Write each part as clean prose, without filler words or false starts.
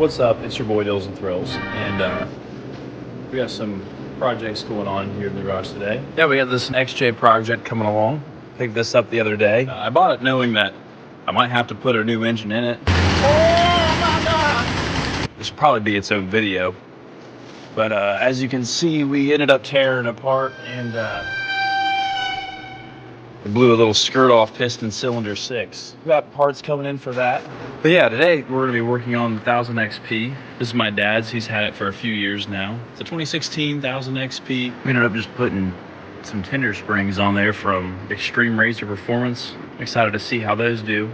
What's up? It's your boy Dills and Thrills, and we got some projects going on here in the garage today. Yeah, we got this XJ project coming along. Picked this up the other day. I bought it knowing that I might have to put a new engine in it. Oh my God! This will probably be its own video. But as you can see, we ended up tearing apart and we blew a little skirt off piston cylinder 6. We got parts coming in for that. But yeah, today we're gonna be working on the 1000 XP. This is my dad's, he's had it for a few years now. It's a 2016 1000 XP. We ended up just putting some tender springs on there from Extreme Razor Performance. I'm excited to see how those do.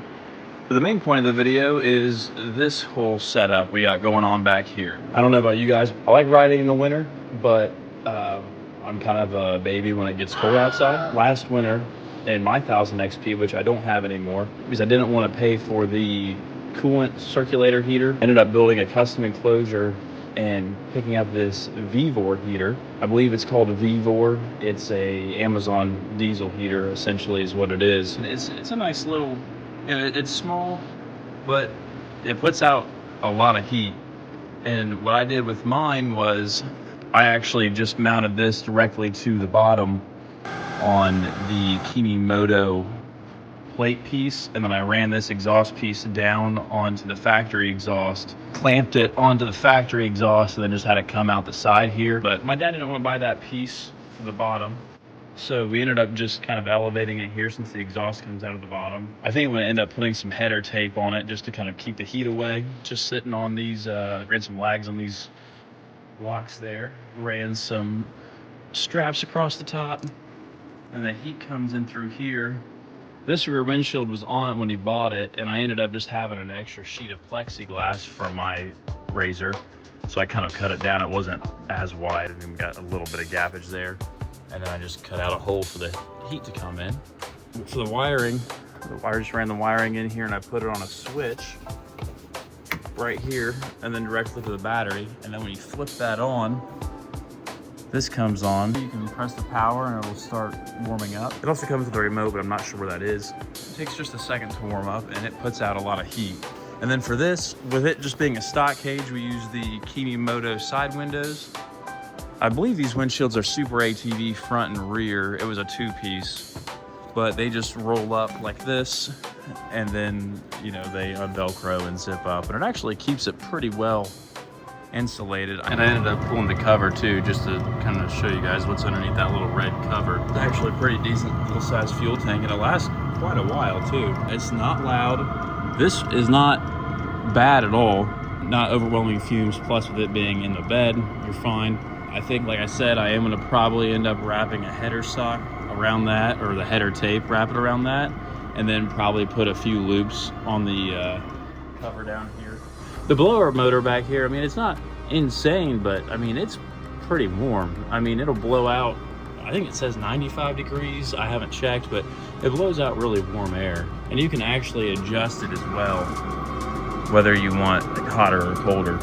But the main point of the video is this whole setup we got going on back here. I don't know about you guys, I like riding in the winter, but I'm kind of a baby when it gets cold outside. Last winter, in my 1000 XP, which I don't have anymore, because I didn't want to pay for the coolant circulator heater, ended up building a custom enclosure and picking up this VVOR heater. I believe it's called a VVOR. It's a Amazon diesel heater, essentially, is what it is. And it's a nice little, you know, it's small, but it puts out a lot of heat. And what I did with mine was I actually just mounted this directly to the bottom on the ʀᴇᴠᴠᴇᴅ plate piece, and then I ran this exhaust piece down onto the factory exhaust, clamped it onto the factory exhaust, and then just had it come out the side here. But my dad didn't want to buy that piece for the bottom, so we ended up just kind of elevating it here since the exhaust comes out of the bottom. I think I'm going to end up putting some header tape on it just to kind of keep the heat away. Just sitting on these, ran some lags on these blocks there, ran some straps across the top, and the heat comes in through here. This rear windshield was on when he bought it, and I ended up just having an extra sheet of plexiglass for my RZR, so I kind of cut it down. It wasn't as wide, and we got a little bit of gappage there, and then I just cut out a hole for the heat to come in. For the wiring, I just ran the wiring in here, and I put it on a switch right here, and then directly to the battery. And then when you flip that on, this comes on. You can press the power and it'll start warming up. It also comes with a remote, but I'm not sure where that is. It takes just a second to warm up, and it puts out a lot of heat. And then for this, with it just being a stock cage, we use the ʀᴇᴠᴠᴇᴅ side windows. I believe these windshields are Super ATV front and rear. It was a 2-piece, but they just roll up like this, and then, you know, they unvelcro and zip up, and it actually keeps it pretty well insulated. And I ended up pulling the cover too, just to kind of show you guys what's underneath that little red cover. It's actually a pretty decent little size fuel tank, and it lasts quite a while too. It's not loud. This is not bad at all. Not overwhelming fumes, plus with it being in the bed, you're fine. I think, like I said, I am going to probably end up wrapping a header sock around that, or the header tape, wrap it around that, and then probably put a few loops on the cover down here. The blower motor back here, I mean, it's not insane, but I mean, it's pretty warm. I mean, it'll blow out, I think it says 95 degrees. I haven't checked, but it blows out really warm air. And you can actually adjust it as well, whether you want like hotter or colder.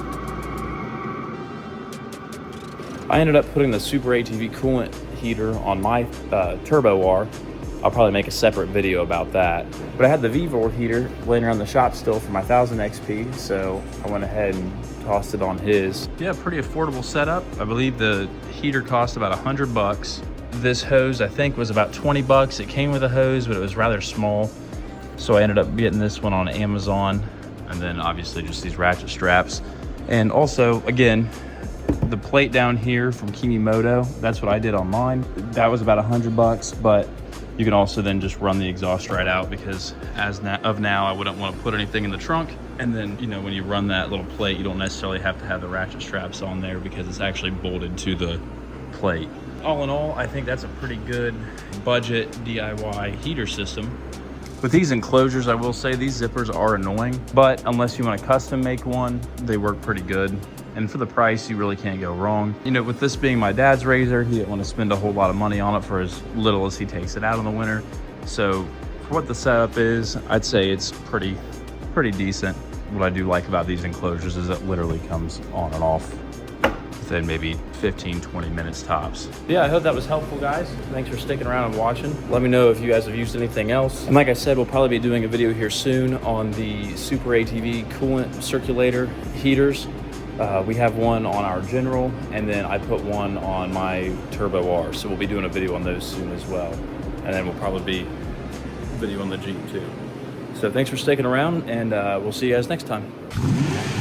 I ended up putting the Super ATV coolant heater on my Turbo R. I'll probably make a separate video about that. But I had the VVOR heater laying around the shop still for my 1000 XP, so I went ahead and tossed it on his. Yeah, pretty affordable setup. I believe the heater cost about $100. This hose, I think, was about 20 bucks. It came with a hose, but it was rather small. So I ended up getting this one on Amazon, and then obviously just these ratchet straps. And also, again, the plate down here from ʀᴇᴠᴠᴇᴅ, that's what I did on mine. That was about $100, but you can also then just run the exhaust right out, because as of now, I wouldn't want to put anything in the trunk. And then, you know, when you run that little plate, you don't necessarily have to have the ratchet straps on there because it's actually bolted to the plate. All in all, I think that's a pretty good budget DIY heater system. With these enclosures, I will say these zippers are annoying, but unless you want to custom make one, they work pretty good. And for the price, you really can't go wrong. You know, with this being my dad's RZR, he didn't want to spend a whole lot of money on it for as little as he takes it out in the winter. So for what the setup is, I'd say it's pretty decent. What I do like about these enclosures is it literally comes on and off. within maybe 15, 20 minutes tops. Yeah, I hope that was helpful, guys. Thanks for sticking around and watching. Let me know if you guys have used anything else. And like I said, we'll probably be doing a video here soon on the Super ATV coolant circulator heaters. We have one on our General, and then I put one on my Turbo R. So we'll be doing a video on those soon as well. And then we'll probably be video on the Jeep too. So thanks for sticking around, and we'll see you guys next time.